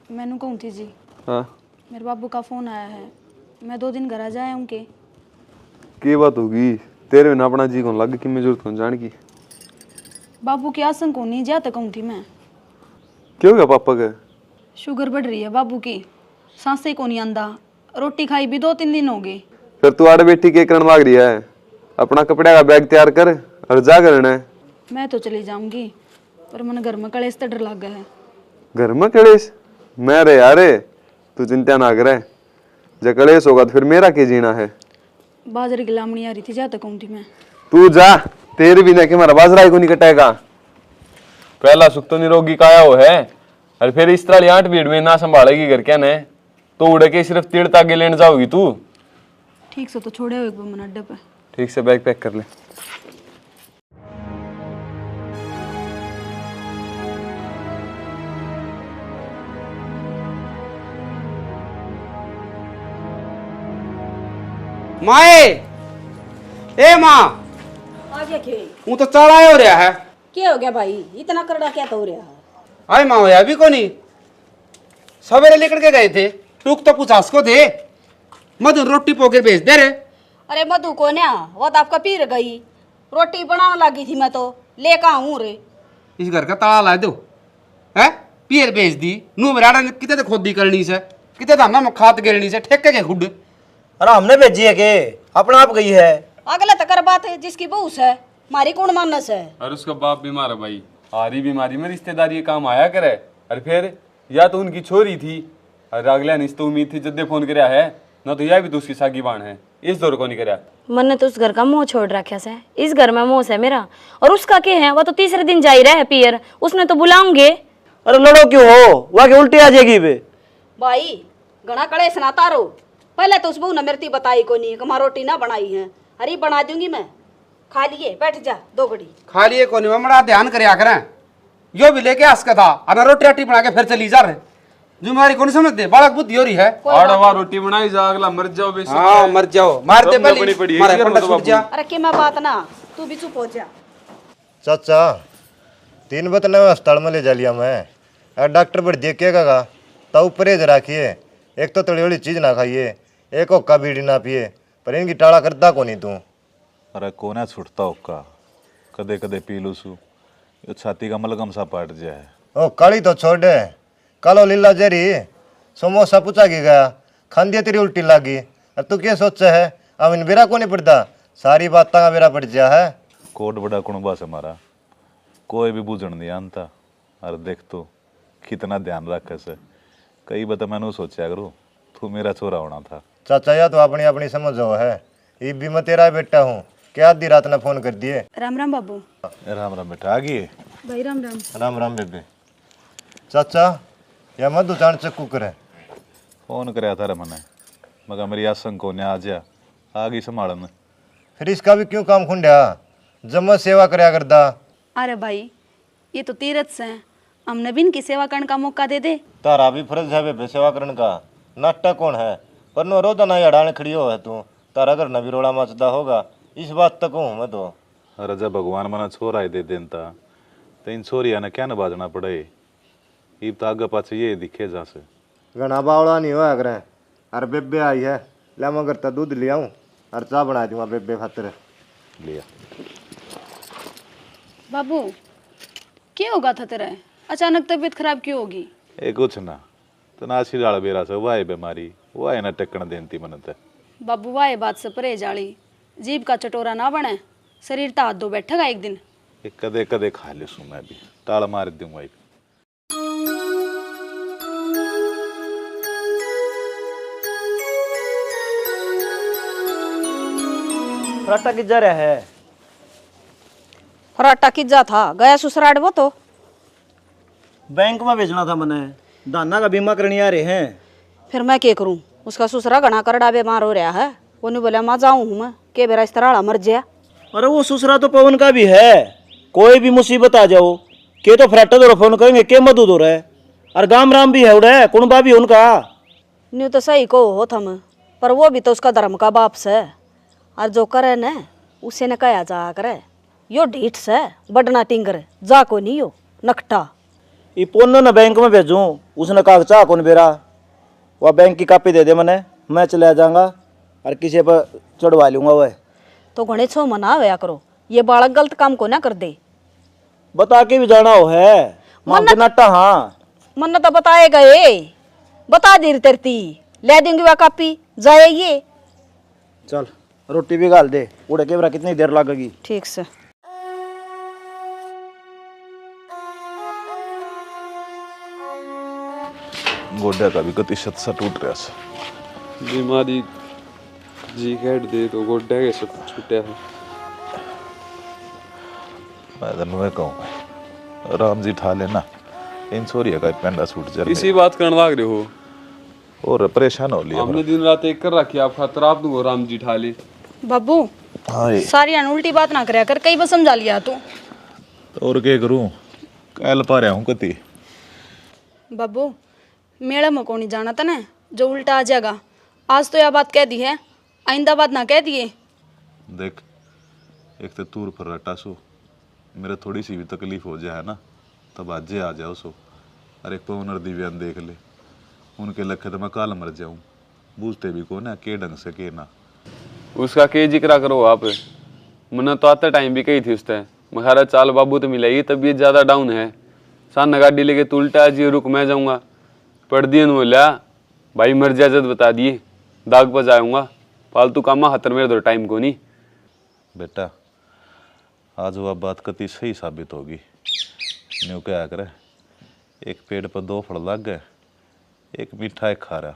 मैनू कहूँ थी जी। हाँ मेरे बाबू का फोन आया है, मैं 2 दिन घर आ जाए उनके। की बात होगी? तेरे बिना अपना जी कौन लग कि मैं जरूरत कौन जान की। बाबू की आसन को नहीं जाता कहूँ थी मैं। क्यों गया पापा के? शुगर बढ़ रही है बाबू की, सांसें को नहीं आंदा, रोटी खाई भी 2-3 दिन हो गए। फिर तू आड़ बेटी के करण मांग रही है? अपना कपड़े का बैग तैयार कर और जा करना है। मैं तो चली जाऊंगी, पर मन घर में कलेश तो डर लग गया है। घर में कलेश? मैं रे यार, तू चिंता ना करे। जब कलेश होगा तो फिर मेरा क्या जीना है। बाजरे की लामड़ी आ रही थी, जाता कहूँ थी मैं। तू जा, तेरे बिना के हमारा बाजरा को नहीं कटेगा। पहला सुख तो निरोगी काया हो है, और फिर इस तरह 8 भीड़ में ना संभालेगी घर क्या ने, तो उड़ के सिर्फ तीर तागे लेने जाओगी तू। ठीक से तो छोड़े हो एक बार मन अड्डे पे। ठीक से बैग पैक कर ले। माए ए माँ, आ गया खे। वो तो चढ़ाए हो रहा है। क्या हो गया भाई, इतना करड़ा क्या तो हो रहा है? आए माँ होया अभी को नहीं, सवेरे लेकर के गए थे, टूक तो पूछास को दे, मधु रोटी पोके भेज दे रे। अरे मधु को ना, वो तो आपका पीर गई, रोटी बनाने लगी थी मैं तो लेकर आऊं रे। इस घर का ताला ला दो है, पीर भेज दी। नू मेरा कितने तो खोदी करनी से, कितने तो हमने खाद गिरनी से, ठेके के खुद। अरे हमने भेजी है के अपना आप गई है। अगला तो कर बात है जिसकी बहू है, मारी कौन मानस है? और उसका बाप बीमार है भाई, आरी बीमारी में रिश्तेदारी के काम आया करे। और फिर या तो उनकी छोरी थी, और अगला नहीं तो उम्मीद थी जद्दे फोन कराया है ना, तो यह भी तो उसकी सागी बाण है, इस दौर को नहीं कराया। मैंने तो उस घर का मोह छोड़ रखा से, इस घर में मोह है मेरा। और उसका क्या है, वो तो तीसरे दिन जा ही रहा है पियर, उसने तो बुलाऊंगे। अरे लड़ो क्यों हो, वहाँ के उल्टी आ जाएगी बे। भाई घना कड़े सुनाता रो, पहले तो उस बहू ने मेरे ती बताई को नहीं कि माँ रोटी ना बनाई है। अरे बना दूंगी मैं, खा लिए बैठ जा 2 घड़ी। खा लिए को नहीं, बड़ा ध्यान करे करें, यो भी लेके आस का था, अना रोटी राटी बना के फिर चली जा रहे। जिम्मेदारी कौन समझ दे, बालक बुद्धि हो रही है। आड़वा रोटी बनाई जा, अगला मर जाओ बेशक। हाँ मर जाओ, मार दे सबने पहले, बड़ी पड़ी है, मारे ये पंडा तो छूट जा। अरे कि मैं बात ना, तू भी चुप हो जा। चाचा 3 बजे नए अस्पताल में ले जा लिया मैं, और डॉक्टर बढ़ देखेगा तब परहेज रखिए, एक तो तली वाली चीज ना खाइए, एक ओक्का बीड़ी ना पिए, पर इनकी टाड़ा करता को नहीं तू। अरे कोना छुटता ओक्का, कदे कदे पी लूसू, यो छाती का मलगम सा पाट जाए। ओ काली तो छोड़ दे, कालो लीला जेरी समोसा पूछा की गया, खान दिया तेरी उल्टी लागी, और तू क्या सोचा है, अब इन बेरा को नहीं पड़ता, सारी बातों का बेरा पड़ जा है। कोट बड़ा कुणबा से मारा, कोई भी बूझण नहीं आनता। अरे देख तो कितना ध्यान रखे से, कई बात मैंने सोचा करूँ तू मेरा छोरा होना था। चाचा या तो अपनी अपनी समझो है, ये भी मैं तेरा बेटा हूँ, क्या आधी रात ने फोन कर दिए। राम राम बाबू। राम राम बेटा, आ गई? भाई राम राम। राम राम बेबे। चाचा या मधु चाण चक्कू करे फोन कराया था रे मैंने, मगर मेरी आसंग को आ जा, आ गई संभालन। फिर इसका भी क्यों काम खुंडया, जब सेवा करया करदा। अरे भाई ये तो तीरथ से हैं, हमने भी इनकी सेवा करने का मौका दे दे। तारा भी फर्ज है बेबे सेवा करने का, नाटक कौन है, पर नो रोजाना अड़ाने खड़ी हो है तू, तारा घर न भी रोड़ा मचदा होगा, इस बात तक हूँ मैं तो। अरे जब भगवान मना छोरा ही दे देता तो इन छोरिया ने क्या न बाजना पड़े, इब तो आगे पाछे ये दिखे जा से। घना बावड़ा नहीं हुआ करे, अरे बेबे आई है, ले मैं घर दूध ले आऊँ और चाय बना दूंगा बेबे खातिर। लिया बाबू क्या होगा था तेरा, अचानक तबीयत खराब क्यों होगी? ए कुछ ना, तो नासी डाल बेरा से वाह बीमारी, वाह ना टक्कन देती मन ते। बाबू वाह बात से परहेज आली, जीभ का चटोरा ना बने, शरीर तो हाथ धो बैठेगा एक दिन। एक कदे कदे खा ले सू, मैं भी टाल मार दूंगा। एक फराटा किस जा रहा है? फराटा किज्जा था, गया ससुराल वो तो। बैंक में भेजना था मैंने, दाना का बीमा करने आ रहे हैं। फिर मैं क्या करूं, उसका ससुरा घना करड़ा बीमार हो रहा है, वो नहीं बोला माँ जाऊँ हूँ मैं, के बेरा इस तरह मर जाया। अरे वो ससुरा तो पवन का भी है, कोई भी मुसीबत आ जाओ के तो फराटा दो फोन करेंगे, के मधु दो रहे, और गाम राम भी है उड़े, कुणबा भी उनका। न्यू तो सही को हो थम, पर वो भी तो उसका धर्म का बाप से, और जो करे न उसे न कया जा करे, यो ढीठ से बडना टिंगर जा को नहीं हो नकटा। ये पोनो न बैंक में भेजूं, उसने कहा चाह कौन बेरा, वह बैंक की कॉपी दे दे मैंने, मैं चला जाऊंगा और किसी पर चढ़वा लूंगा। वह तो गणेश छो मना होया करो, ये बालक गलत काम को ना कर दे। बता के भी जाना हो है मांगते नट्टा। हाँ मन तो बताए गए, बता दी तेरती ले देंगे वह कॉपी जाए ये। चल रोटी भी गाल दे, उड़े के बरा कितनी देर लगेगी। ठीक से। गोड्या का भी गति सा टूट रहा है। बीमारी जी कैट दे तो गोड्या के सब छूटा है। मैं तो कहूँ राम जी ठा लेना, इन सोरिया का पेंडा सूट जा इसी बात करने लग रहे हो और परेशान हो लिया। हमने दिन रात एक कर रखी आप खातर आप दूंगो राम जी ठा ले। बाबू हाँ सारी उल्टी बात ना करया कर, कई बार समझा लिया तू। तो और क्या करूं, कल पा रहा हूँ कति। बाबू मेला में कौन जाना था ना, जो उल्टा आ जाएगा। आज तो यह बात कह दी है, आइंदा बात ना कह दिए। देख एक तो तूर पर रटा सो, मेरे थोड़ी सी भी तकलीफ हो जाए ना तब आजे आ जाओ सो। अरे एक पवन और दिव्यान देख ले, उनके लखे तो मैं काल मर जाऊं, बूझते भी कौन है के ढंग से के ना। उसका के जिक्र करो आप, मैंने तो आते टाइम भी कही थी उससे, मखारा चाल बाबू तो मिलेगी, तबीयत ज्यादा डाउन है। सान गाड़ी लेके तू उल्टा जी रुक मैं जाऊंगा। पढ़ दिए बोला भाई मर जा जद बता दिए, दाग पर जाऊंगा, फालतू कामा हाथ मेरे दो टाइम को नहीं। बेटा आज वह बात कति सही साबित होगी। न्यू क्या करे, एक पेड़ पर दो फल लग गए, एक मीठा एक खारा।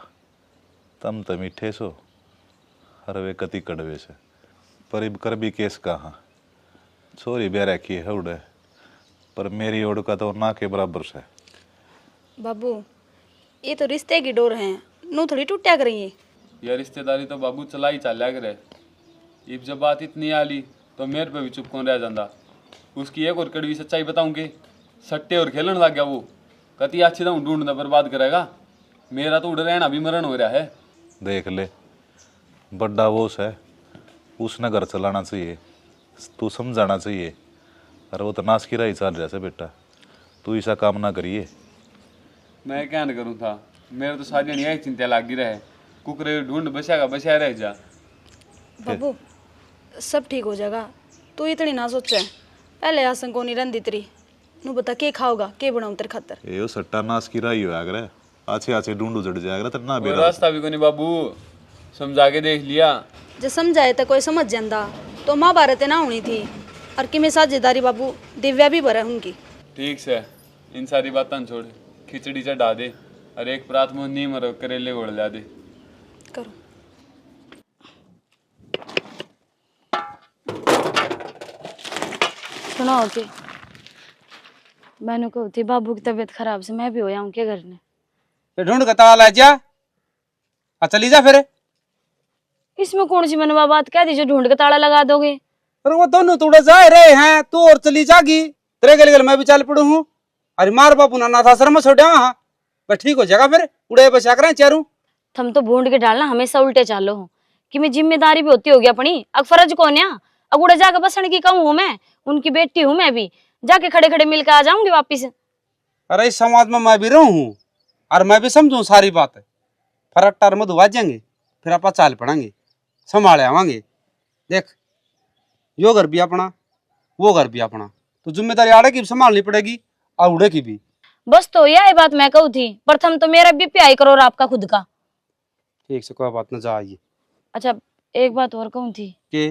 तम तो मीठे सो हर वे कति कड़वे से, पर इब कर भी केस कहाँ। छोरी ब्याह रखी है उड़े, पर मेरी ओड़ का तो ना के बराबर से। बाबू ये तो रिश्ते की डोर है, नू थोड़ी टूटा करेंगे। यह रिश्तेदारी तो बाबू चला ही चाल्या करे। इब जब बात इतनी आली तो मेरे पे भी चुप कौन रह जाता। उसकी एक और कड़वी सच्चाई बताऊंगी, सट्टे और खेलन लग गया वो, कति अच्छी तो ढूंढना बर्बाद करेगा। मेरा तो उड़ रहना भी मरण हो रहा है। देख ले बड़ा बोस है, उसने घर चलाना चाहिए, तू समझाना चाहिए। अरे वो तो नाश की राही चल रहा है बेटा, तू ऐसा काम ना करिए। मैं क्या न करूँ था, मेरे तो सारी यही चिंता लागी रहे, कुकरे ढूंढ बचाएगा बचाया रह जा। बाबू सब ठीक हो जाएगा, तू इतनी ना सोचे। पहले आसन को नहीं रंदी तेरी, नू बता के खाओगा के बनाऊं तेरे खातर। ये सट्टा नाश की राही हो आगरे, आछे आछे ढूंढ उजड़ जाएगा तो ना कोई बेरा। रास्ता भी को नहीं बाबू, समझा के देख लिया। जो समझाए तो कोई समझ जाता, तो महाभारत ना होनी थी। और कि मैं साझेदारी बाबू दिव्या भी भरा उनकी। ठीक से इन सारी बातें छोड़, खिचड़ी चढ़ा दे और एक प्रात में नीम और करेले गोड़ ला दे। करो सुनो ओके, मैंने कहा थी बाबू की तबीयत खराब से मैं भी हो जाऊं क्या घर में। फिर ढूंढ के ताला ला जा, चली जा फिर। इसमें कौन सी मैंने बात कह दी जो ढूंढ के ताला लगा दोगे। अरे वो दोनों थोड़े जा रहे हैं, तू और चली जागी, तेरे गल गल मैं भी चल पड़ू हूँ। अरे मार बापू ना अनाथाश्रम में छोड़ा हाँ, बस ठीक हो जाएगा फिर, उड़े बचा करें चारू। थम तो ढूंढ के डालना हमेशा उल्टे चालो हो कि मैं जिम्मेदारी भी होती होगी अपनी। अब फर्ज कौन है, अब उड़े जाके बसने की कहूँ हूँ मैं, उनकी बेटी हूँ मैं भी, जाके खड़े खड़े मिलकर आ जाऊंगी वापिस। अरे इस समाज में मैं भी रहूं हूँ और मैं भी समझू सारी बात है। फरक टार में धुआ जाएंगे, फिर आप चाल पड़ेंगे, संभाले आवांगे। देख यो घर भी अपना, वो घर भी अपना, तो जिम्मेदारी आड़े की संभालनी पड़ेगी और उड़े की भी। बस तो यह बात मैं कहूँ थी, प्रथम तो मेरा भी प्याई करो और आपका खुद का। ठीक से कोई बात न जा आइए। अच्छा एक बात और कहूँ थी के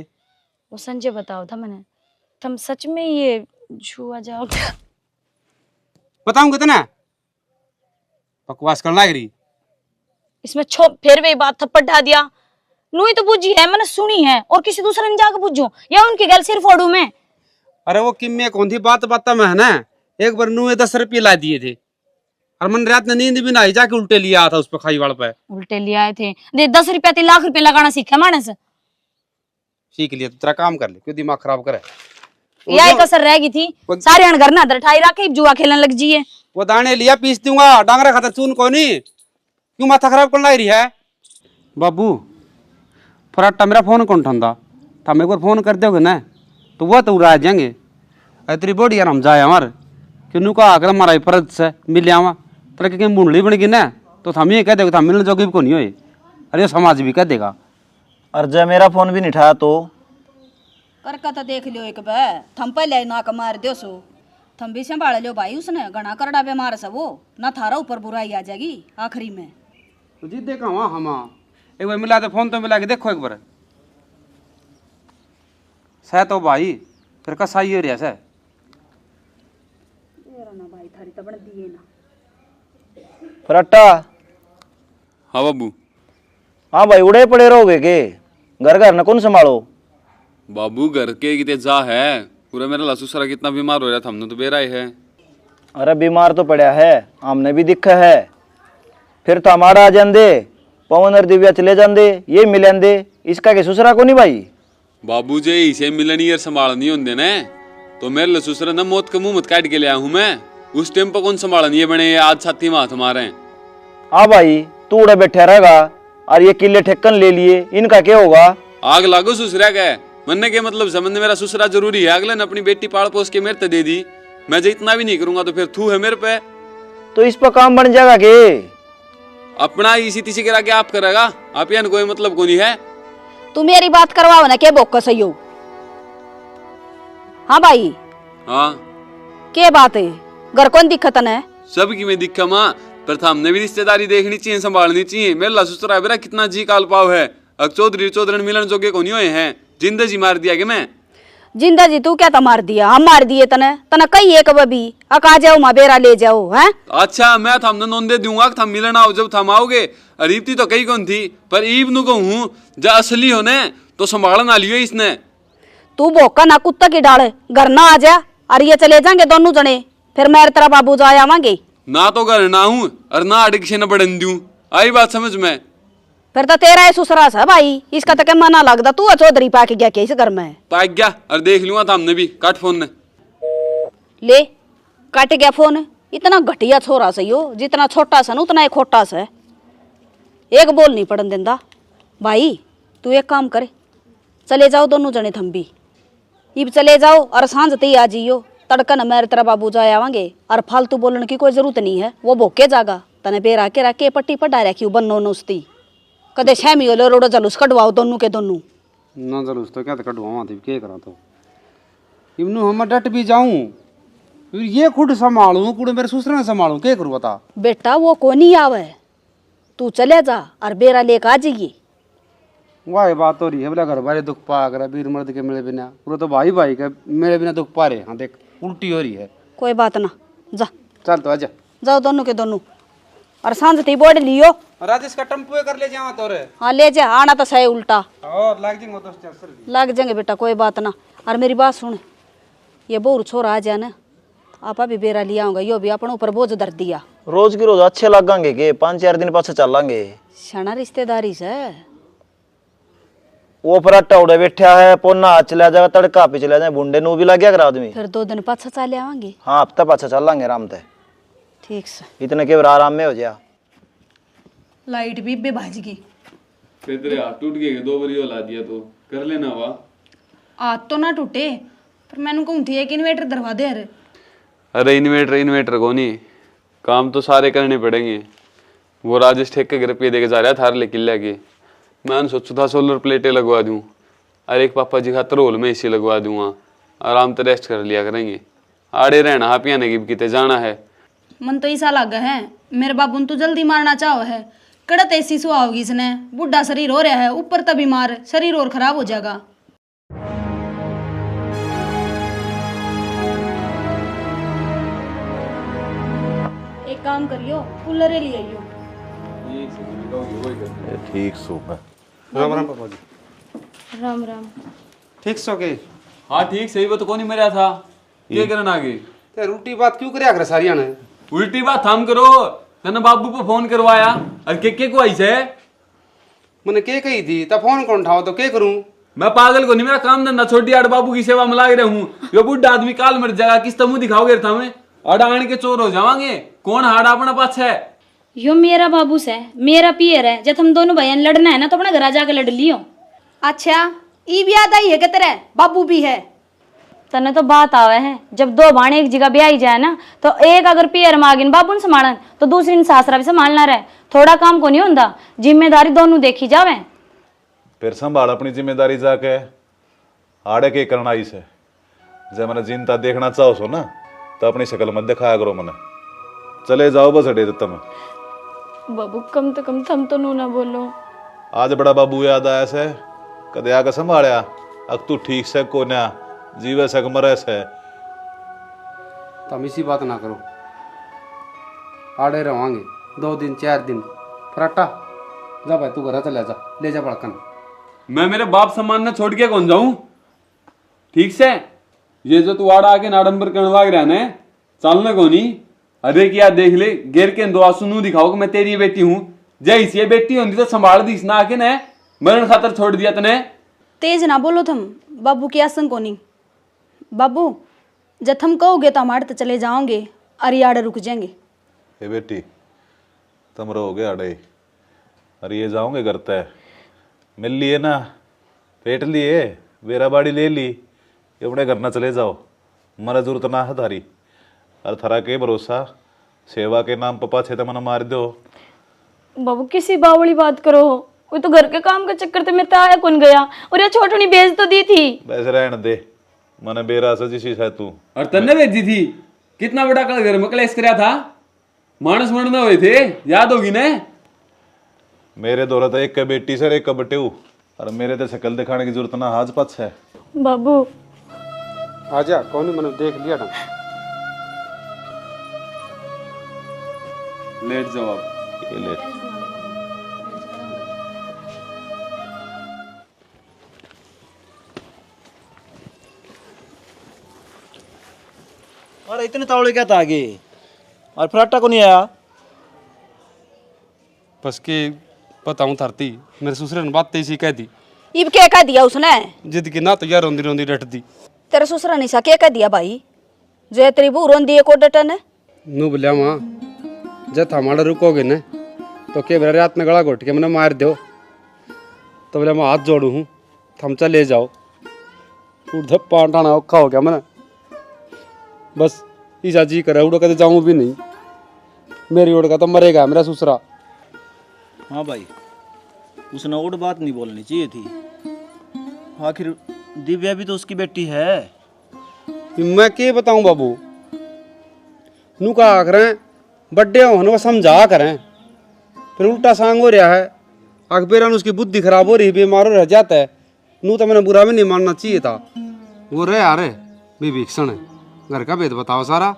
वो संजय बताओ था मैंने, तुम सच में ये छुआ जाओ बताऊं कितना बकवास करना लग रही। इसमें छो फिर वही बात थप्पड़ डाल दिया। नूही तो बुझी है, मैंने सुनी है, और किसी दूसरे ने जाकर बुझू या उनके गल सिर फोड़ू मैं। अरे वो किम में कौन थी बात में है ना, एक बार नूहे 10 रुपये ला दिए थे और मन रात में नींद भी ना आई, जाके उल्टे लिया था उस पर खाई वाल पे। उल्टे ले आए थे, दे 10 रुपया 3 लाख रुपया लगाना सीखा मानस। सीख लिया तो तेरा काम कर ले, क्यों दिमाग खराब करे। यही कसर रह गई थी, सारे हन घर ना दरठाई रखे जुआ खेलने लग जी है। वो दाने लिया पीस दूंगा, डांगरा खाता चून को नहीं, क्यों माथा खराब करना रही है। बाबू फराटा मेरा फोन कौन ठंडा था, एक बार फोन कर दोगे ना तो वो तो उड़ा जाएंगे। तेरी बॉडी यार हम जाए हमारे कि नुका आकर हमारा फर्ज से मिल आवा तरह के बुंडली बन गई ना तो हम ये कह देगा हम मिलने जोगे भी को नहीं होए अरे समाज भी कह देगा। और जब मेरा फोन भी नहीं उठाया तो करका तो देख लियो एक बे थम पहले नाक मार दियो सो थम भी संभाल लो भाई उसने घना करड़ा बीमार से वो ना थारा ऊपर बुराई आ जाएगी आखिरी में। तो जी देखा वहाँ हम एक बार मिला दे फोन तो मिला के देखो एक बार सह तो भाई फिर का सही हो रहा है फराटा। हाँ बाबू। हाँ भाई उड़े पड़े रहोगे के घर घर न कौन संभालो। बाबू घर के कितने जा है पूरा मेरा लसुसरा कितना बीमार हो रहा था हमने तो बेरा ही है। अरे बीमार तो पड़ा है हमने भी दिखा है फिर तो हमारा आ जाते पवन और दिव्या चले जाते ये मिलेंदे इसका के सुसरा को नहीं भाई। बाबू जी इसे मिलनी और संभालनी होंगे ने तो मेरे लसुसरा न मौत का मुंह मत काट के लिया हूँ मैं उस टाइम पर कौन संभालनी बने आज छाती में हाथ मारे। हाँ भाई तू उड़े बैठा रहेगा और ये किले ठेकन ले लिए इनका क्या होगा। आग लागो ससुरा का मनने के मतलब समझ मेरा ससुरा जरूरी है अगले ने अपनी बेटी पाल पोस के मेरे तो दे दी मैं जो इतना भी नहीं करूंगा तो फिर थू है मेरे पे तो इस पर काम बन जाएगा के अपना इसी तीसी करा के आप करेगा आप यान कोई मतलब को नहीं है। तू मेरी बात करवाओ ना के बोक सही हो। हाँ भाई हाँ के बात है घर कौन दिक्कत है सबकी में दिक्कत माँ पर हमने भी रिश्तेदारी देखनी चाहिए संभालनी चाहिए मेरा ससुरा बेरा कितना जी काल पाव है अब चौधरी मिलन जोगे को नहीं हुए हैं जिंदा जी मार दिया कि मैं जिंदा जी तू क्या तो मार दिया हम मार दिए तने तना कई एक बबी अका जाओ माँ बेरा ले जाओ हैं। अच्छा मैं थमने नोंदे दूंगा थम मिलन आओ जब थम आओगे अरीबती तो कई कौन थी पर ईब नु कहूँ जा असली होने तो संभालना लियो इसने। तू भोका ना कुत्ता की डाल घर ना आ जा और ये चले जाएंगे दोनों जने फिर मेरे तरह बाबू जा आवांगे ना तो घर ना हूँ और ना अड़क से न बढ़न दूं आई बात समझ में। फिर तो तेरा ये ससुरा सा भाई इसका तो क्या मना लगता तू चौधरी पाके गया के इस घर में पाक गया और देख लूंगा था हमने भी काट फोन ने ले काट गया फोन इतना घटिया छोरा सही हो जितना छोटा सा ना उतना एक खोटा सा एक बोल नहीं पड़न देंदा। भाई तू एक काम करे चले जाओ दोनों जने थम भी इब चले जाओ और सांझ ते आ जियो तड़कन मेरे तरह बाबू जा आवांगे और फालतू बोलने की कोई जरूरत नहीं है वो भोके जागा तने बेरा के रखे पट्टी पटा रखी बनो नुस्ती कदे शैमी हो रोडो जलूस कटवाओ दोनों के दोनों ना जलूस तो क्या तो कटवावा थी क्या करा तो इवनु हम डट भी जाऊं फिर ये खुद संभालूं कुड़ मेरे ससुर ने संभालूं क्या करूँ बता। बेटा वो को नहीं आवे तू चले जा और बेरा लेकर आ जाइए। वाह बात हो रही है बोला घर वाले दुख पा कर वीर मर्द के मिले बिना पूरा तो भाई भाई का मेरे बिना दुख पा रहे। हाँ देख उल्टी हो रही है। कोई बात ना जा चल तो आजा जाओ दोनों के दोनों और सांझ ती बोर्ड लियो राजेश का टेम्पो कर ले जावा तो रे। हाँ ले जा आना तो सही उल्टा और लाग जाएंगे तो लग जाएंगे बेटा कोई बात ना। और मेरी बात सुन ये बोर छोरा आ जाए ना आपा भी बेरा लिया होगा यो भी अपने ऊपर बोझ धर दिया रोज की रोज अच्छे लगेंगे के 5-4 दिन पाछे चलेंगे शना रिश्तेदारी से वो फराटा उड़े बैठा है पोना चला जाएगा तड़का पे चला जाए बुंडे नु भी लग गया आदमी फिर 2 दिन पाछा चाले आवांगे। हाँ हफ्ता पाछा चलेंगे आराम से ठीक से इतने के आराम में हो जाए। लाइट भी बे भाज गई फिर तेरे हाथ टूट गए 2 बारी ला दिया तो कर लेना वाह हाथ तो ना टूटे पर मैंने कहूँ थी एक इन्वेटर दरवा दे अरे। अरे इन्वेटर को नहीं काम तो सारे करने पड़ेंगे। वो राजेश ठेके के रुपये दे के जा रहा था ले किले के मैंने सोचा था सोलर प्लेटें लगवा दूँ और एक पापा जी खातर होल में एसी लगवा दूँगा आराम से रेस्ट कर लिया करेंगे आड़े रहना हाँ पियाने की किते जाना है। मन तो ऐसा लगा है मेरे बाबू तो जल्दी मारना चाहो है कड़त ऐसी सुहावगी इसने बुढ़ा शरीर हो रहा है ऊपर तभी बीमार शरीर और खराब हो जाएगा। एक काम करियो कूलर ले आइयो। ठीक सुबह राम राम पापा जी। राम राम। ठीक सो के हाँ ठीक सही वो तो कौन ही मरा था क्या करना आगे ते उल्टी बात क्यों करे आकर सारिया ने उल्टी बात हम करो मैंने बाबू को फोन करवाया और के को आई से मैंने के कही थी तब फोन कौन उठाओ तो के करूं मैं पागल को नहीं मेरा काम धंधा छोटी आड़ बाबू की सेवा में लाग रहा हूँ यो बुढ़ा आदमी काल मर जाएगा किस मुंह दिखाओगे था मैं अड़ा आने के चोर हो जावांगे कौन हाड़ा अपना पास है यो मेरा बाबू से मेरा पियर है जब हम दोनों भाई लड़ना है ना तो अपने घर जाके लड़ लियो। अच्छा ई भी याद आई है कि तेरे बाबू भी है तने तो बात आवे है, जब दो बाण एक जगह ब्याही जाए ना तो एक अगर पियर मागिन बाबू ने संभालन तो दूसरी ने सासरा भी संभालना रहे। थोड़ा काम को नहीं होता, जिम्मेदारी दोनों देखी जावे। फिर संभाल अपनी जिम्मेदारी जाके आड़े के करना आई से। जब मैंने जिनता देखना चाहो सो ना तो अपनी शक्ल मत दिखाया करो मने। चले जाओ बस अड़े तुम। बाबू कम तो कम थम तो नू ना बोलो। आज बड़ा बाबू याद आया से कदे आके संभालिया। अब तू ठीक से कोन्या जीवे से मरे से। तुम इसी बात ना करो, आड़े रहोगे 2 दिन 4 दिन। फराटा जा भाई, तू घर चला जा, ले जा बड़कन। मैं मेरे बाप सम्मान ने छोड़ के कौन जाऊं? ठीक से ये जो तू आड़ा आके नाडंबर करने लग रहा है चलने को नहीं। अरे क्या देख ले, गेर के दो आंसू नू दिखाओ कि मैं तेरी बेटी हूं। जय इसी बेटी होती तो संभाल दी ना आके ने मरण खातर छोड़ दिया तने। तेज ना बोलो तुम, बाबू की आसन को नहीं। बाबू जब हम कहोगे तो हमारे तो चले जाओगे, अरे आड़े रुक जाएंगे। हे बेटी तुम रहोगे अड़े, अरे ये जाओगे घर तय मिल लिए ना, पेट लिए बेरा बाड़ी ले ली, अपने घर ना चले जाओ। मरा जरूरत ना है थारी। और थारा के भरोसा सेवा के नाम पपा छे तो मना मार दो। बाबू किसी बावली बात करो, कोई तो घर के काम के चक्कर से मेरे आया कौन गया, और ये छोटनी भेज तो दी थी। वैसे रहने दे, मने बेरा सजिशी है तू। और तन्ने भेजी थी, कितना बड़ा कल घर में कलेश कराया था। मानस मरने हुए थे, याद होगी ने। मेरे दौरा तो एक का बेटी सर एक का बटेऊ, और मेरे तो शकल दिखाने की जरूरत ना हाज पछ है। बाबू आजा, कौन मैंने देख लिया ढंग। लेट जाओ आप। ये ले अरे इतने तावड़े क्या था आगे, और फराटा को नहीं आया। बस के बताऊं थरती, मेरे ससुर ने बात तेजी कह दी। इब क्या कह दिया उसने? जिद की ना तो यार रोंदी रोंदी डट दी। तेरे ससुरा निशा क्या कह दिया भाई, जो तेरी बहू रोंदी है को डटन है? नू बोलिया माँ जब हमारा रुकोगे न तो के बेरा रात में गला घोट के मैंने मार दो। तो बोले मैं हाथ जोड़ू हूँ, थम चले जाओ। धप्पा टाना औखा हो गया मैंने, बस ईसा जी करे उड़ के जाऊँ भी नहीं। मेरी उड़ का तो मरेगा मेरा ससुरा। हाँ भाई, उसने और बात नहीं बोलनी चाहिए थी। आखिर दिव्या भी तो उसकी बेटी है। मैं क्या बताऊं बाबू, नू कहा करें बड्डे होने को समझा करें, फिर उल्टा सांग हो रहा है। अखबेरा उसकी बुद्धि खराब हो रही, बीमार हो रह जाता है। नू तो मैंने बुरा भी नहीं मानना चाहिए था। वो रहे यार विभीषण है, घर का भेद बताओ सारा।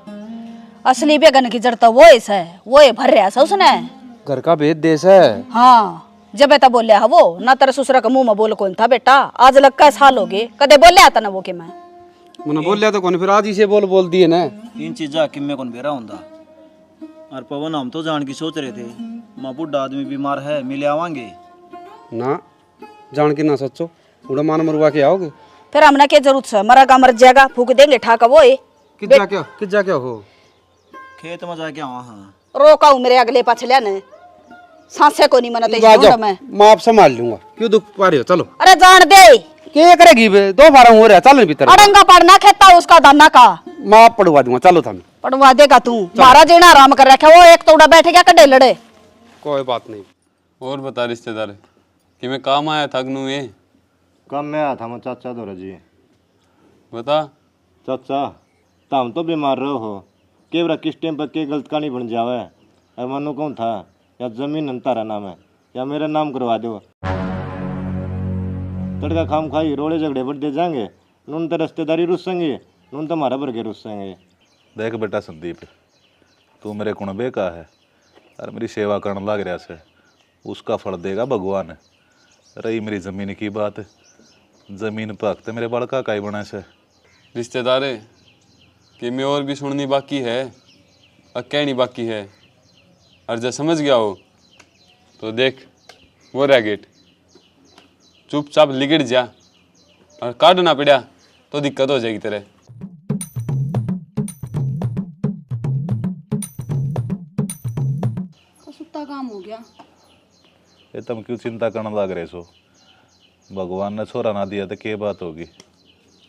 असली बेगन की जड़ तो वो है, वो भर रहा है उसने। घर का भेद देश है। हाँ जब बेटा बोलिया है वो ना, तेरे ससुरा का मुंह में बोल कौन था बेटा। आज लग का साल हो गए, कदे बोलिया था ना वो कि मैंने बोलिया तो कौन, फिर आज ही से बोल दिए ना। इन चीजा किम्मे कौन बेरा होंदा। और पवन हम तो जान की सोच रहे थे, माँ बुढ़ा आदमी बीमार है मिले आवांगे ना। जान के ना सोचो, उड़ा मान मरवा के आओगे। फिर हमने क्या जरूरत है, मरा का मर जाएगा, फूक देंगे ठाका वो है। किस जा क्या हो खेत में जाके आवा। हाँ रोका हूँ मेरे अगले पछले ने, सांसे को नहीं मनाते मैं आप संभाल लूंगा, क्यों दुख पा रही हो। चलो अरे जान दे क्या करेगी बे, 2 बार हो रहा है। चलो भीतर, अड़ंगा पड़ना खेता उसका दाना का मैं आप पढ़वा दूंगा। चलो थाने पढ़वा देगा तू, मारा जीना आराम कर रखा। वो एक तोड़ा बैठ गया कड्डे लड़े। कोई बात नहीं। और बता रिश्तेदार कि मैं काम आया था अग्नू ये कम में आया था मैं चाचा दौरा जी। बता। चाचा तुम तो बीमार रहो हो, केवरा किस टाइम पर के गलत कहानी बन जावे। अब मनु कौन था, या जमीन अंतारा नाम है, या मेरा नाम करवा दो। तड़का खाम खाई रोड़े झगड़े बढ़ते जाएंगे, नून तो रिश्तेदारी रुसेंगे, नून तो हमारा भर के रुसेंगे। देख बेटा संदीप, तू मेरे कुणबे का है और मेरी सेवा करने लग रहा से, उसका फल देगा भगवान। रही मेरी ज़मीन की बात, ज़मीन पर हक मेरे बड़का का ही बना से। रिश्तेदार कि मैं और भी सुननी बाकी है और कहनी बाकी है, और जब समझ गया हो तो देख वो रह गेट, चुपचाप लिगड़ जा, और काट ना पड़ा तो दिक्कत हो जाएगी तेरे। सुत्ता काम हो गया। ये तुम क्यों चिंता करने लग रहे सो? भगवान ने छोरा ना दिया तो क्या बात होगी,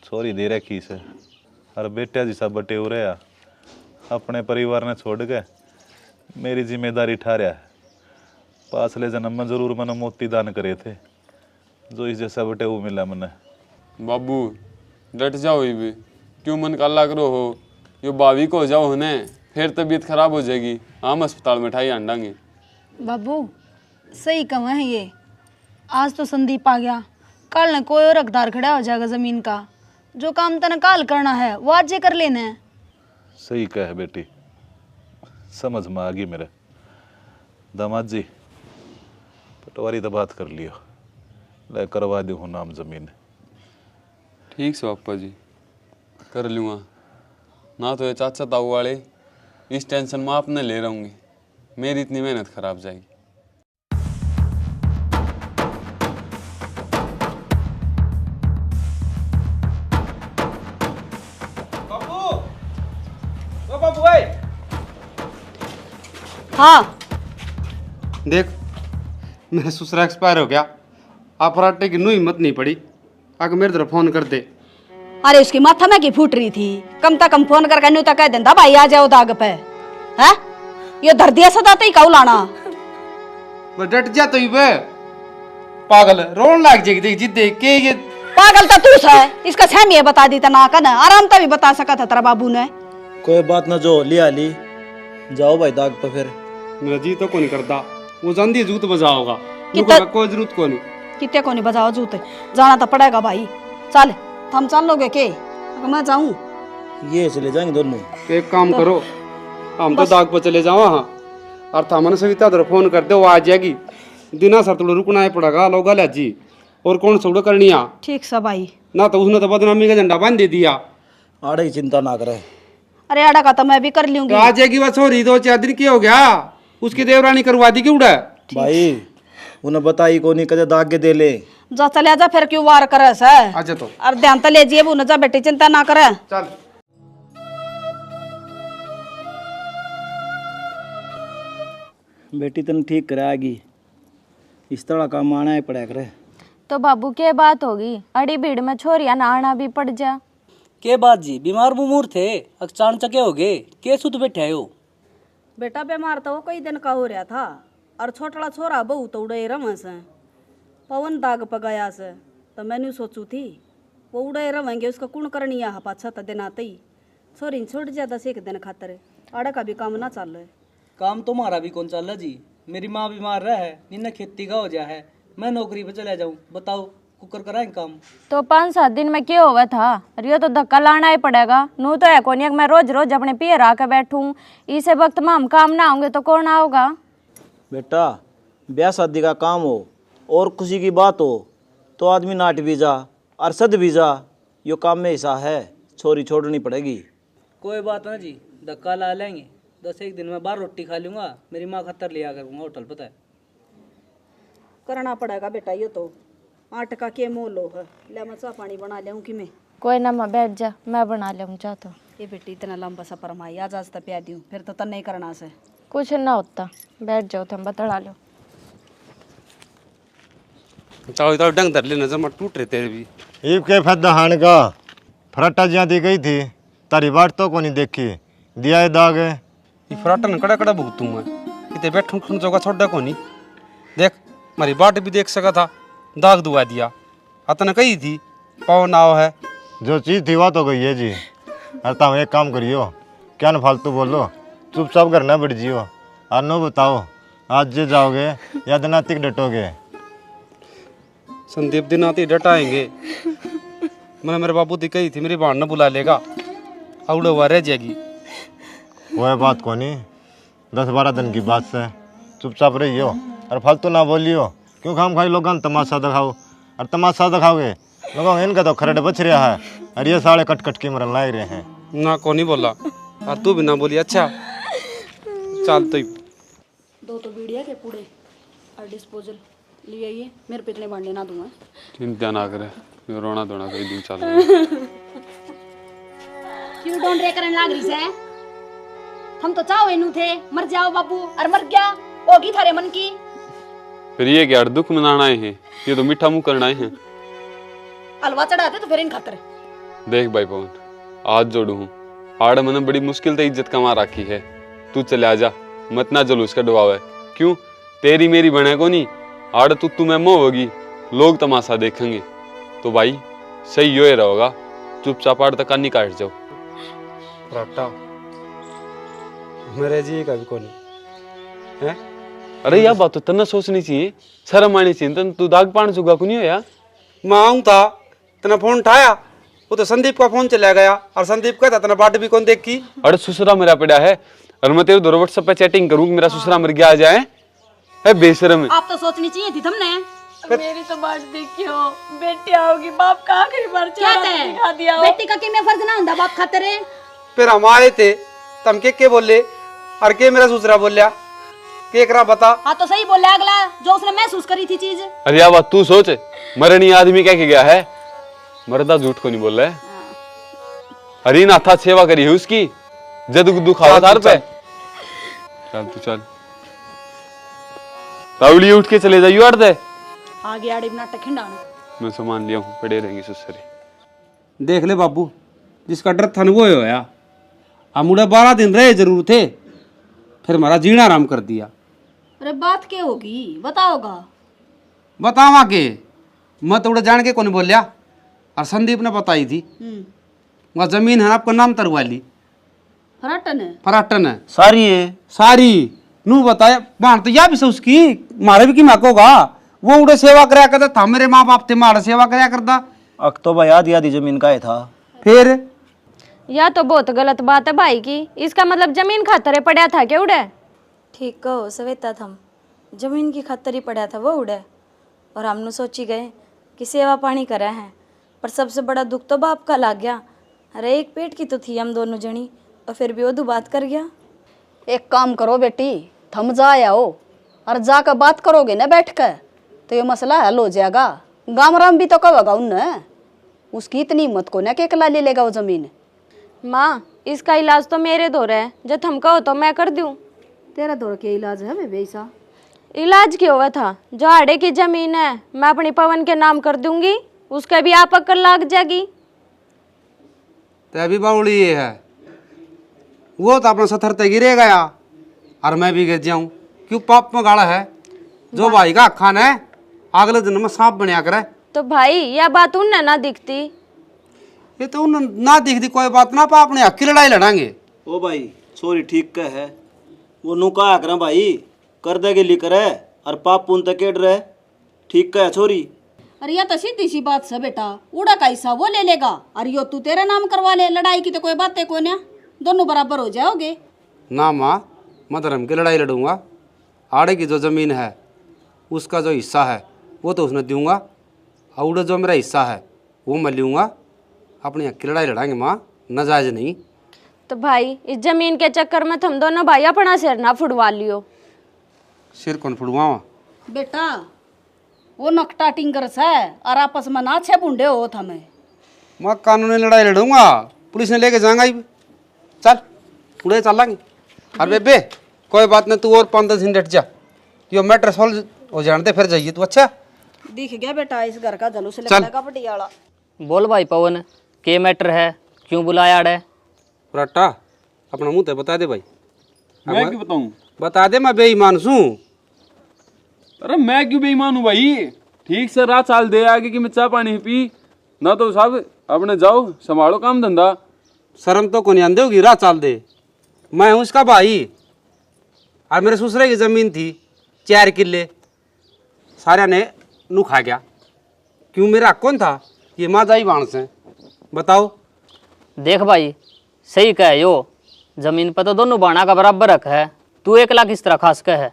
छोरी दे रखी से। और बेटा जी सब बटे हो रहे अपने परिवार ने छोड़ के मेरी जिम्मेदारी ठहरा है। पाछले जन्म में जरूर मैंने मोती दान करे थे, जो इस जैसा बटे वो मिला मैंने। बाबू डट जाओ ये भी, क्यों मन काला करो हो, यो बावी को हो जाओ होने, फिर तबीयत खराब हो जाएगी, हम अस्पताल में ठाई आंडांगे। बाबू सही कहा है ये, आज तो संदीप आ गया, कल न कोई और हकदार खड़ा हो जाएगा जमीन का। जो काम तने काल करना है वो आज ही कर लेना है। सही कह बेटी, समझ में आ गई मेरे। दामाद जी पटवारी तो बात कर लियो, ले करवा दूँ हूँ नाम जमीन। ठीक से पापा जी कर लूँगा, ना तो ये चाचा ताऊ वाले इस टेंशन में आपने ले रहूँगी, मेरी इतनी मेहनत खराब जाएगी। बाबू भाई हाँ देख, मेरा ससुरा एक्सपायर हो गया, आप फराटे की नू हिम्मत नहीं पड़ी आगे मेरे तरफ फोन कर दे। अरे उसकी माथा में की फूट रही थी, कम से कम फोन करके न्यू तक कह देता भाई आ जाओ दाग पे। है ये धर दिया सदा तो ही काऊ लाना। मैं डट जा तो ही बे पागल रोन लाग जाएगी देख जिद देख के ये। पागल तो तू है, इसका सहमी बता दी तना का ना, आराम तो भी बता सका था तेरा बाबू ने। कोई बात ना, जो लिया ली जाओ भाई दाग पे। फिर मेरा जी तो को नहीं करता, वो जल्दी जूत बजाओगा, कितना- कोई जरूरत को नहीं। कितने को नहीं बजाओ जूते, जाना तो पड़ेगा भाई। चल हम चल लोगे के अगर मैं जाऊं? ये चले जाएंगे दोनों। एक काम करो, हम तो दाग पर चले जाओ। हाँ और थामन सविता तरफ फोन कर दे, वो आ जाएगी। दिना सर थोड़ा रुकना है पड़ेगा लोग जी, और कौन सोड़ो करनिया ठीक सा भाई। ना तो उसने तो बदनामी का झंडा बांध दे दिया। आड़े की चिंता ना करे। अरे आड़ा का तो मैं भी कर लूंगी। तो आ जाएगी बस, हो रही 2-4 दिन की हो गया, उसकी देवरानी करवा दी क्यों उड़ा। भाई उन्हें बताई को नहीं कदे दाग के दे ले। जा चले जा, फिर क्यों वार करे से। अच्छा तो और ध्यान तो ले जिए वो न जा बेटी, चिंता ना करे। चल बेटी तने ठीक कराएगी, इस तरह काम आना ही पड़ा करे। तो बाबू क्या बात होगी, अड़ी भीड़ में छोरिया ना आना भी पड़ जा। के बात जी, बीमार बुमूर थे, अचानक हो गए, के सुत बैठे हो? बेटा बीमार तो वो कई दिन का हो रहा था, और छोटा छोरा बहू तो उड़े रमे से पवन दाग पगाया से। तो मैंने सोचू थी वो उड़े रहेंगे, उसका कुण करनी है पाछा तो दिन आते ही छोरी छोड़ जा 10 दिन खातर। आड़ा का भी काम ना चल रहा है। काम तो हमारा भी कौन चल रहा जी, मेरी माँ बीमार रहा है, निन्ना खेती का हो जाए है, मैं नौकरी पे चला जाऊँ, बताओ कुकर कराएं काम। तो 5-7 दिन में क्या हुआ था, रियो तो धक्का लाना ही पड़ेगा। नू तो है कोनी मैं रोज रोज अपने पियर आके बैठूं, इसे वक्त में हम काम ना होंगे तो कौन आओगा। बेटा ब्याह शादी का काम हो और खुशी की बात हो तो आदमी नाट भी जा और सद भी जा, यो काम में ऐसा है, छोरी छोड़नी पड़ेगी। कोई बात ना जी, धक्का ला लेंगे, 10 दिन में बाहर रोटी खा लूंगा, मेरी माँ खतर लिया करूँगा होटल, पता है। करना पड़ेगा बेटा, ये तो आट का के मोल लो है। ले मैं चाह पानी बना ले कि मैं। कोई ना मैं बैठ जा, मैं बना ले चाह तो। ये बेटी इतना लंबा सफर माई आज आज तक प्या दूँ, फिर तो तन नहीं करना से। कुछ ना होता, बैठ जाओ तुम बतला लो। चाहो तो डंग धर लेना, जमा टूट रहे तेरे भी। ईब के फैदा हान का फराटा जिया दी गई थी, तारी बाट तो को नहीं देखी, दिया है दाग है। ये फराटन कड़ा कड़ा भुगतू मैं, किते बैठूं खन जोगा छोड़ा को नहीं। देख मारी बाट भी देख सका था, दाग दुआ दिया। अतन कही थी पाओ नाव है, जो चीज़ थी वह तो गई है जी। अरे हम एक काम करियो, क्या न फालतू बोलो, चुपचाप घर ना बैठ जियो। और नो बताओ आज जे जाओगे या दिनातिक डटोगे? संदीप दिन आते डटाएंगे। मैंने मेरे बाबू दी कही थी मेरी बहन ने बुला लेगा, औड़े हुआ रह जाएगी। वह बात को नहीं, 10-12 दिन की बात से चुपचाप रहियो और फालतू ना बोलियो। क्यों खाम खाई लोग तमाशा दिखाओ, और तमाशा दिखाओगे लोगों इनका तो खरड़ बच रहा है, और ये साले कट कट के मरन लाग रहे हैं। ना को नहीं बोला, और तू भी ना बोली। अच्छा चल तो 2 तो बीड़िया के पूड़े और डिस्पोजल लिए आइए, मेरे पे इतने बांटने ना दूंगा। चिंता ना करे, यो रोना धोना कर दूं चल। क्यों डोंट रे करने लाग रही से? हम तो चाहो इनू थे मर जाओ बाबू, और मर गया होगी थारे मन की। फिर ये क्या दुख मनाना है, ये तो मीठा मुंह करना है। हलवा चढ़ाते तो फिर इन खातर। देख भाई पवन, आज जोड़ू हूँ। आड़ मैंने बड़ी मुश्किल से इज्जत कमा रखी है। तू चले आजा, मत ना जुलूस का डुबावे। क्यों, तेरी मेरी बने को नहीं, आड़ तू तुम्हें मोह होगी, लोग तमाशा देखेंगे। तो भाई सही यो रहोगा, चुपचाप आड़ तक नहीं काट जाओ। फराटा मेरे जी का भी कोनी है। अरे यार बात तो तना सोचनी चाहिए, शर्म आनी चाहिए। तन तू दाग पान चुका को नहीं हो यार। मैं आऊँ था, तना फोन उठाया, वो तो संदीप का फोन चला गया, और संदीप कहता तना बाट भी कौन देखी। अरे ससुरा मेरा पड़ा है, और मैं तेरे दो व्हाट्सएप पे चैटिंग करूँ कि मेरा ससुरा मर गया आ जाए। है बेशरम। आप तो सोचनी चाहिए थी तुमने। मेरी तो बात देखियो, बेटी आओगी, बाप का आखिरी बार क्या चेहरा दिखा दिया हो। बेटी का किमे फर्ज ना हुंदा बाप खातिर है। फिर हम आए थे, तम के बोले, और के मेरा ससुरा बोलिया के करा बता। हाँ तो सही बोले अगला, जो उसने महसूस करी थी चीज। अरे यार बात तू सोच, मरनी आदमी कह के गया है, मरदा झूठ को नहीं बोल रहा है। अरे नाथा सेवा करी है उसकी, जद दुख आवा तार पे। चल तू चल, तावली उठ के चले जाइयो आड़ दे। आगे आड़े नाटक खिंडाना। मैं सामान लिया हूँ, पड़े रहेंगे ससुरे। देख ले बाबू, जिसका डर था वो होया। हम उड़े 12 दिन रहे जरूर थे, फिर हमारा जीना आराम कर दिया। अरे बात क्या होगी बताओगा। बतावा के मैं तो उड़े जान के कौन बोलिया, और संदीप ने बताई थी। वह जमीन है आपका नाम तरवा ली, फराटन है। फराटन है सारी है। सारी नू बताया। बाण तो या भी से उसकी मारे भी की माकोगा। वो उड़े सेवा कराया करता था, मेरे माँ बाप थे, मारे सेवा कराया करता। अक तो भाई आधी आधी जमीन का ही था। फिर या तो बहुत गलत बात है भाई की। इसका मतलब जमीन खातर पड़ा था क्या उड़े? ठीक कहो सवेता थम, जमीन की खातर ही पड़ा था वो उड़े। और हमने सोची गए कि सेवा पानी करे हैं, पर सबसे बड़ा दुख तो बाप का लग गया। अरे एक पेट की तो थी हम दोनों जनी, और फिर भी वो दो बात कर गया। एक काम करो बेटी, थम जाया हो और जाकर बात करोगे ना बैठ कर, तो ये मसला हल हो जाएगा। गाँव राम भी तो कहोगा उनने, उसकी इतनी हिम्मत को ना कि अकेला ले लेगा वो जमीन। माँ इसका इलाज तो मेरे दो है, जब थम कहो तो मैं कर दूँ। तेरा दौड़ के इलाज है वे वैसा। इलाज क्यों हुआ था? जो आड़े की जमीन है मैं अपनी पवन के नाम कर दूंगी, उसका भी आप अक्कल लग जाएगी। तो अभी बाउली ये है, वो तो अपना सथर तक गिरे गया, और मैं भी गिर जाऊं। क्यों पाप में गाड़ा है, जो भाई का खाना है अगले दिन में सांप बनया करे। तो भाई यह बात उनने ना दिखती। ये तो उन ना दिखती कोई बात ना, पा अपने हक की लड़ाई लड़ांगे। ओ भाई छोरी ठीक कह है, वो नु कहा करें भाई, कर दे ली करे, और पाप पुन तक केड़ रहे। ठीक कह छोरी। अरे यह तो सीधी सी बात है बेटा, उड़ा का हिस्सा वो ले लेगा और यो तू तेरा नाम करवा ले। लड़ाई की तो कोई बात है को ना, दोनों बराबर हो जाओगे ना माँ, मैं धर्म की लड़ाई लड़ूंगा। आड़े की जो जमीन है उसका जो हिस्सा है वो तो उसने दूंगा, और जो मेरा हिस्सा है वो मैं लूँगा। अपनी हक की लड़ाई लड़ाएंगे माँ, नाजायज नहीं। तो भाई इस जमीन के चक्कर में तुम दोनों भाई अपना सिर ना फुड़वा लियो। सिर कौन फुड़वावा बेटा, वो नकटा टिंगरस है और आपस में ना छे बुंडे हो थमे। मैं कानूनी लड़ाई लड़ूंगा, पुलिस ने लेके जाएंगा ही। चल उड़े चलेंगे। अरे बेबे कोई बात नहीं, तू और 5-10 दिन डट जा, यो मैटर सॉल्व हो जाने दे, फिर जाइए तू। अच्छा दिख गया बेटा इस घर का धनुष चल। लगेगा पटियाला। बोल भाई पवन, के मैटर है, क्यों बुलाया है? पराठा अपना मुंह तो बता दे भाई। मैं क्यों बताऊं? बता दे, मैं बेईमान हूँ। अरे मैं क्यों बेईमान हूँ भाई? ठीक से रात चाल दे आगे कि मैं चाय पानी पी ना, तो साहब अपने जाओ संभालो काम धंधा। शर्म तो कोनी आंदे होगी, रात चाल दे। मैं हूँ उसका भाई, और मेरे ससुरे की जमीन थी 4 किले, सारे ने नू खा गया। क्यों मेरा हक कौन था? ये माँ जाई बाण से बताओ। देख भाई सही कह यो, जमीन पर तो दोनों बाणा का बराबर हक है, तू 1 लाख इस तरह खास कह है।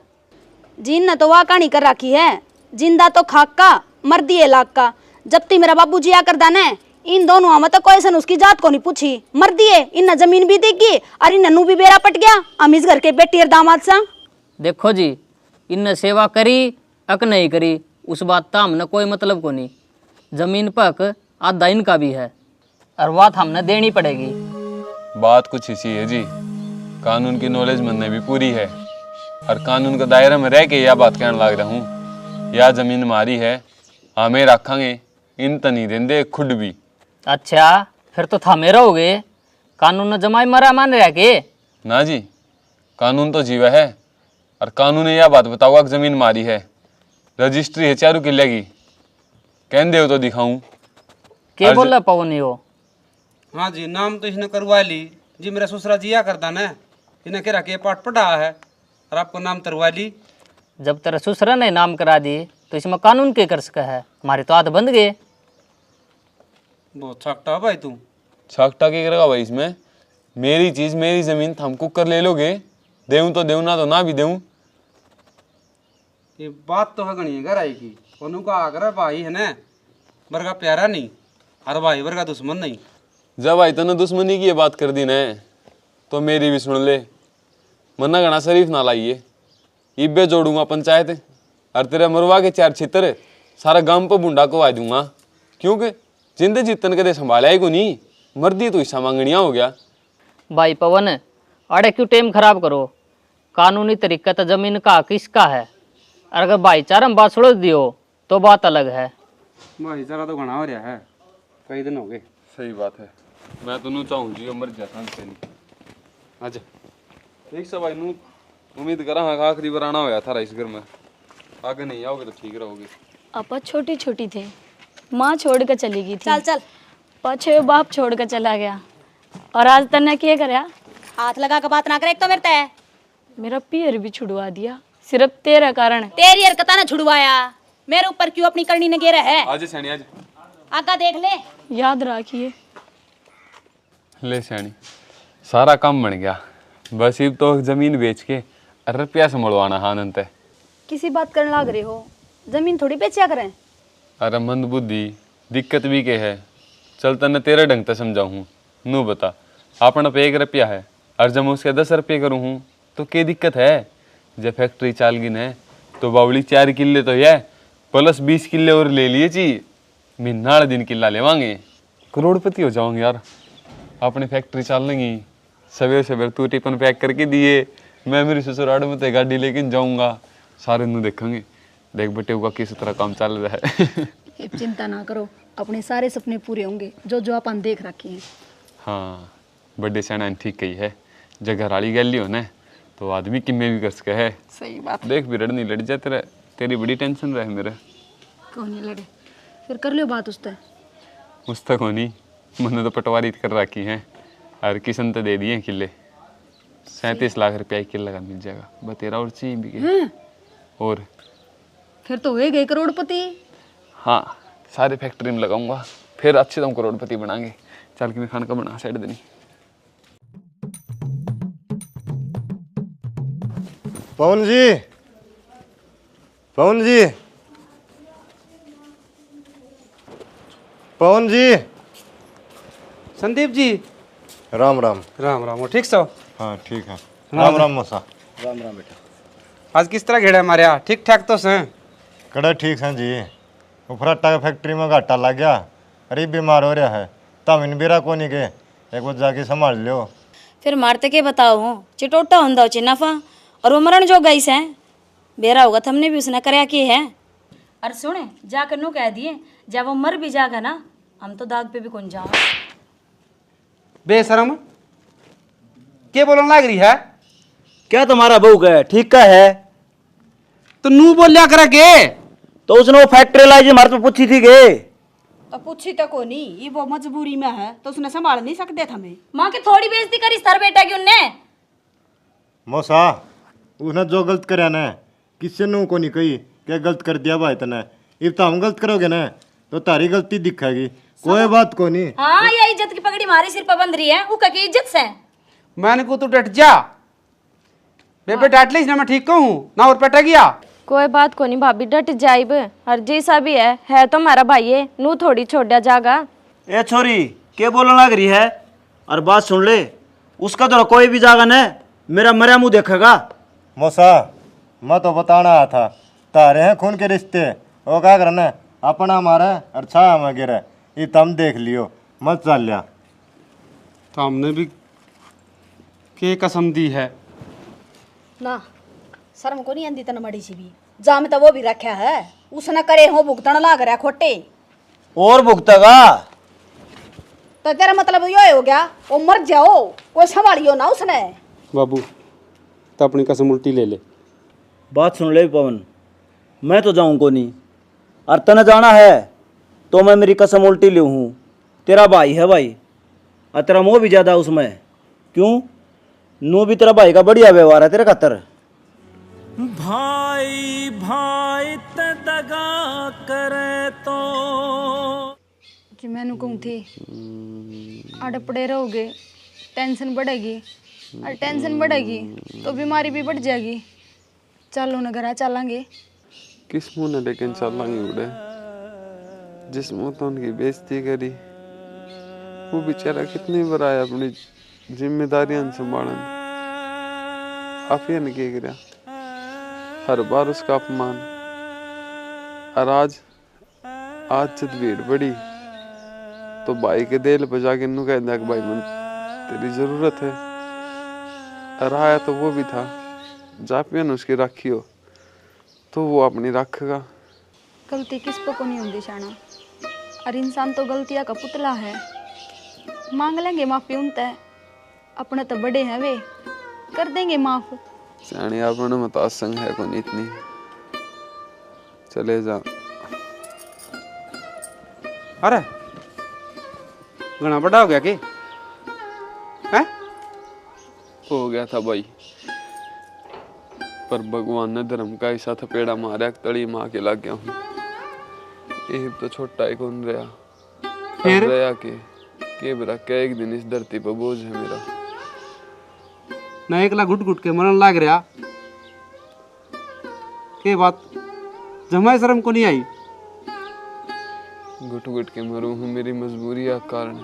जिन ने तो वाह कहानी कर रखी है, जिंदा तो खाक का मर दिए लाख का। जब ती मेरा बाबू जिया कर दाने, इन दोनों में तो कोई सन उसकी जात को नहीं पूछी, मर दिए। इन जमीन भी दिखी और इन नन्नू भी बेरा पट गया। हम इस घर के बेटी और दामाद सा। देखो जी, इनने सेवा करी अक नहीं करी उस बात का हमने कोई मतलब को नहीं। जमीन पर हक आधा इनका भी है, और बात हमने देनी पड़ेगी। बात कुछ इसी है जी, कानून की नॉलेज मन में भी पूरी है, और कानून के दायरे में रह के यह बात कहने लग रहा हूँ। यह जमीन हमारी है, हमें रखेंगे, इन तनी देंदे खुद भी। अच्छा फिर तो थामे रहोगे, कानून न जमाई मरा मान रहा के? ना जी, कानून तो जीवा है, और कानून ने यह बात बताऊंगा कि जमीन मारी है, रजिस्ट्री है 4 किले की, कहन दे तो दिखाऊं। के बोला पवन यो? हाँ जी, नाम तो इसने करवा ली जी, मेरा ससुरा जिया करता ना, इन्हें कह के पाठ पढ़ा है और आपको नाम तरवा ली। जब तेरा ससुरा ने नाम करा दी तो इसमें कानून के कर सका है? हमारे तो हाथ बंद गए। बहुत छाकटा भाई तू। छाकटा के करेगा भाई इसमें? मेरी चीज मेरी जमीन हम कुकर ले लोगे, देऊं तो देऊं, ना तो ना भी देऊं। ये बात तो है गणी घर आई की, उन्होंने आकर भाई है ना वर्गा प्यारा नहीं और भाई वर्गा दुश्मन नहीं। जब भाई तने दुश्मनी की ये बात कर दी न, तो मेरी भी सुन ले। मन्ना गणा शरीफ ना लाइए, इब्बे जोड़ूंगा पंचायत, और तेरे मरवा के 4 छितर सारा गांव पर बुंडा को आ दूंगा, क्योंकि जिंदे जीतन कदे संभाला ही को नहीं, मर्दी तो हिस्सा मांगनिया हो गया। भाई पवन, अरे क्यों टाइम खराब करो? कानूनी तरीका तो जमीन का किसका है, और अगर भाईचारा में बात सुलझ दियो तो बात अलग है। भाईचारा तो घना हो रहा है, कई दिन हो गए। सही बात है, मैं तो नू चाहूँ जी मर जाता अच्छा ठीक से भाई, नू उम्मीद करा हाँ आखिरी बार आना होया था इस घर में, आगे नहीं आओगे तो ठीक रहोगे। अपा छोटी छोटी थे, माँ छोड़ कर चली गई थी। चल चल, पाछे बाप छोड़ कर चला गया, और आज तन्ने क्या करया? हाथ लगा के बात ना करे, एक तो मेरे तय मेरा पियर भी छुड़वा दिया, सिर्फ तेरा कारण। तेरी हरकत ने छुड़वाया, मेरे ऊपर क्यों अपनी करनी ने गेरा है? आज सैनी आज आगा देख ले। याद रखिए। ले सैनी, सारा काम बन गया, बस अब तो जमीन बेच के रुपया संभलवाना हाँ अनंत है। किसी बात करने लग रहे हो, जमीन थोड़ी बेचा करें। अरे मंद बुद्धि दिक्कत भी के है, चल तने तेरे ढंग से समझाऊँ। नू बता, अपना पे 1 रुपया है, और जब मैं उसके 10 रुपये करूँ हूँ तो क्या दिक्कत है? जब फैक्ट्री चाल गिन है तो बावली 4 किले तो है, प्लस 20 किले और ले लिए ची, महीना दिन किला लेवांगे, करोड़पति हो जाओगे यार। अपनी फैक्ट्री चाल लेंगी, सवेरे सवेरे तू टिफिन पैक करके दिए, मैं मेरी ससुराल में ते गाड़ी लेकिन जाऊंगा, सारे नू देखेंगे, देख बेटे हुआ किस तरह काम चल रहा है। चिंता ना करो, अपने सारे सपने पूरे होंगे जो जो अपन देख रखे हैं। हाँ, बड़े सेना ठीक कही है, जब घराली गैली हो ना तो आदमी किम्मे भी कर सके है। सही बात। देख भी नहीं लड़ जा, तेरी बड़ी टेंशन रहे मेरे। कौन नहीं लड़े, फिर कर लियो बात उससे। उस तक होनी, मैंने तो पटवारी कर रखी है, और किशन तो दे दिए किले, 37 लाख रुपया किले का मिल जाएगा, बस तेरा और चाहिए भी के। और फिर तो हो गए करोड़पति। हाँ, सारे फैक्ट्री में लगाऊंगा, फिर अच्छे तुम करोड़पति बनाएंगे। चल के मैं खाना का बना साइड देनी। पवन जी, पवन जी, पवन जी। संदीप जी, राम राम। राम राम। ठीक सो? हाँ ठीक है। राम राम मौसा। राम राम बेटा। आज किस तरह घेड़ा हमारे यहाँ? ठीक ठाक तो से? कड़ा ठीक है जी, उफराटा की फैक्ट्री में घाटा लग गया, अरे बीमार हो रहा है, तम इन बेरा को नहीं के, एक बार जाके संभाल लियो। फिर मारते के बताओ हूँ, चिटोटा होंदा चिन्नाफा, और वो मरण जो गई से बेरा होगा, हमने भी उसने करया की है। और सुने, जाकर नो कह दिए, जब वो मर भी जाएगा ना, हम तो दाग पे भी कौन जाओ। बेशरम, क्या बोलने लग रही है? क्या तुम्हारा बहू का ठीक का है? तो नू बोल लिया करा के, तो उसने वो फैक्ट्री लाई जी, मारे तो पूछी थी के? तो पूछी तो को नहीं, ये वो मजबूरी में है तो उसने संभाल नहीं सकते थे हमें। माँ की थोड़ी बेइज्जती करी सर बेटा की उनने। मौसा, उसने जो गलत करया ना, किससे नू को नहीं कही क्या गलत कर दिया भाई तने, इब तो हम गलत करोगे ना तो तारी गलती दिखेगी, कोई बात को नहीं। हाँ, ये इज्जत की पगड़ी हमारे सिर पर बंध रही है, वो की इज्जत से। मैंने को तू डट जा, बेबे डांट ली इसने, मैं ठीक कहूँ ना, और पेटा गया। कोई बात को नहीं भाभी, डट जाइब, हर जैसा भी है तो हमारा भाई है, नू थोड़ी छोड़ा जागा। ए छोरी, क्या बोलने लग रही है? और बात सुन ले, उसका तो कोई भी जागा न, मेरा मरा मुंह देखेगा। मौसा, मैं तो बताना आया था, तारे हैं खून के रिश्ते, वो क्या करना अपना हमारा और छा हमें गिरे, ये तुम देख लियो, मत चल लिया। तो हमने भी के कसम दी है ना, शर्म को नहीं आंदी तन मड़ी सी भी, जाम तो वो भी रखा है, उसने करे हो भुगतन लाग रहा खोटे। और भुगतेगा? तो तेरा मतलब ये हो गया वो मर जाओ, कोई संभालियो ना उसने। बाबू तो अपनी कसम उल्टी ले ले। बात सुन ले पवन, मैं तो जाऊँ को नहीं, और तने जाना है तो मैं मेरी कसम उल्टी ली हूँ। तेरा भाई है भाई, और तेरा मोह भी ज़्यादा उसमें। क्यों? नू भी तेरा भाई का बढ़िया व्यवहार है तेरे खातर। भाई भाई ते दगा करे तो जी मैंने कहूँ थी आड़े पड़े रहोगे टेंशन बढ़ेगी, और टेंशन बढ़ेगी तो बीमारी भी बढ़ जाएगी। चलो ना घर चलेंगे। किस मुंह ने लेकिन चलेंगे उड़े, जिस मुंह तो उनकी बेइज्जती करी। वो बेचारा कितनी बार आया अपनी जिम्मेदारियां संभालन, आफिया ने क्या करा, हर बार उसका अपमान। और आज जब भीड़ बढ़ी तो भाई के दिल पे जाके इन्हों कह दिया कि भाई मन तेरी जरूरत है। और आया तो वो भी था, जापियन उसकी राखी हो तो वो अपनी रखेगा। गलती किस पे को नहीं होती शाना, और इंसान तो गलतियां का पुतला है। मांग लेंगे माफी उनते, अपने तो बड़े हैं वे, कर देंगे माफ। सियाणी आपने मतासंग है कौन इतनी, चले जा। अरे घना बड़ा हो गया कि हैं? हो गया था भाई, पर भगवान ने धर्म का ऐसा थपेड़ा मारा तड़ी माँ के लग गया हूँ। एक तो छोटा ही कौन रहा, फिर रहा के बरा क्या एक दिन इस धरती पर बोझ है मेरा। ना एकला घुट घुट के मरण लाग रहा के बात जमा शर्म को नहीं आई। घुट घुट के मरूं हूँ मेरी मजबूरी का कारण,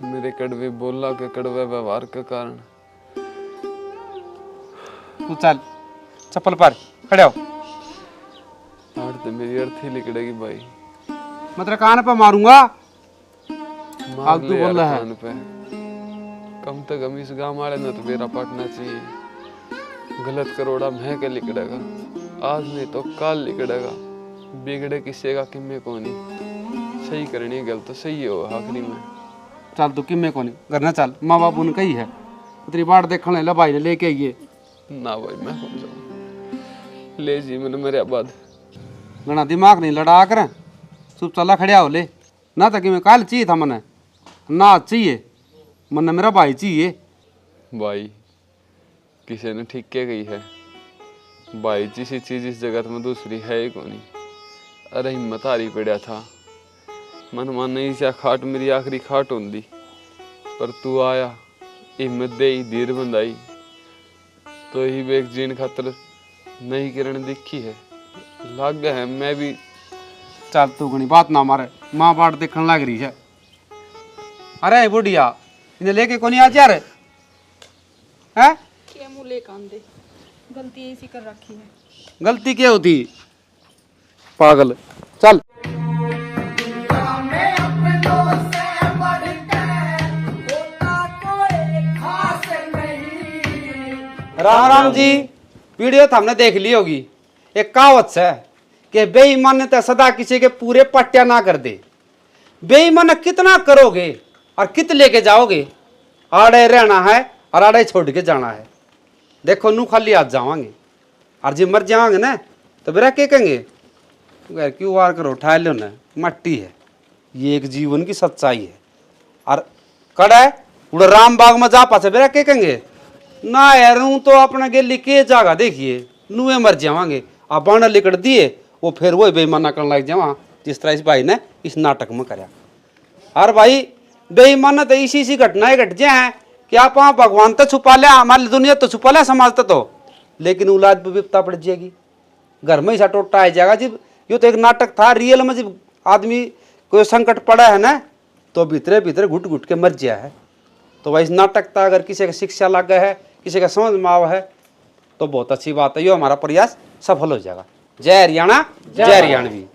मेरे कड़वे बोला के कड़वे व्यवहार का कारण। तू चल चप्पल पर खड़े हो। आड़ तो मेरी अर्थी लिकड़ेगी भाई, मैं तेरे कान पे मारूंगा। मार तू ले यार बोल रहा है कान पे। कम से कम इस गांव वाले ने तो मेरा पटना चाहिए। गलत करोड़ा मैं के लिकड़ेगा, आज नहीं तो कल लिकड़ेगा। बिगड़े किसी का किम्मे को नहीं, सही करनी गलत तो सही हो आखिरी में। चल तू किम्मे को नहीं घर ना चल, माँ बाप ने कही है तेरी बाट देखने ला भाई ने लेके आइए ना भाई मैं कौन जाऊँ, ले जी मैंने मेरे बाद घना दिमाग नहीं लड़ा कर चुप चला खड़िया हो ले। ना तो कि मैं कल चाहिए था मने, ना चाहिए मने मेरा भाई चाहिए। भाई किसी ने ठीक क्या गई है, भाई जिसी चीज इस जगत में दूसरी है ही कोनी। अरे हिम्मत हारी पड़ा था, मन मान नहीं सा खाट मेरी आखिरी खाट होंदी, पर तू आया हिम्मत दे धीर बंदाई तो ही बेग जीन खातर नई किरण दिखी है। लाग गया है मैं भी। चल तू घनी बात ना मारे, माँ बाट देखने लग रही है। अरे बुढ़िया इन्हें लेके को नहीं आ जा रहे हैं? क्या मुँह ले कान दे, गलती ऐसी कर रखी है। गलती क्या होती पागल। चल राम राम जी। वीडियो तो हमने देख ली होगी। एक कहावत है कि बेईमान्यता सदा किसी के पूरे पट्टिया ना कर दे। बेईमान कितना करोगे और कित लेके जाओगे, आड़े रहना है और आड़े छोड़ के जाना है। देखो नू खाली आज जावांगे और जब मर जावांगे ना तो मेरा क्या कहेंगे, क्यों वार करो उठा लो ना, मट्टी है। ये एक जीवन की सच्चाई है। और कड़ा है उड़ा राम बाग में जा पासे मेरा क्या कहेंगे ना यार हूँ तो अपने गेली के जागा देखिए नुए मर जावांगे। आप बाण लिकड़ दिए वो फिर वो बेईमाना करने लग जावा, जिस तरह इस भाई ने इस नाटक में कराया। और भाई बेईमाना तो इसी घटनाएं घट जाए हैं कि आप वहाँ भगवान तो छुपा लिया, हमारी दुनिया तो छुपा लिया समाज तो, लेकिन औलाद पर विपता पड़ जाएगी, घर में ही सा टोटा आ जाएगा। जब ये तो एक नाटक था, रियल में जब आदमी कोई संकट पड़ा है ना तो भीतरे भीतरे घुट घुट के मर गया है। तो भाई इस नाटक का अगर किसी का शिक्षा लग गया है, किसी का समझ में आवा है तो बहुत अच्छी बात है, ये हमारा प्रयास सफल हो जाएगा। जय हरियाणा, जय हरियाणवी।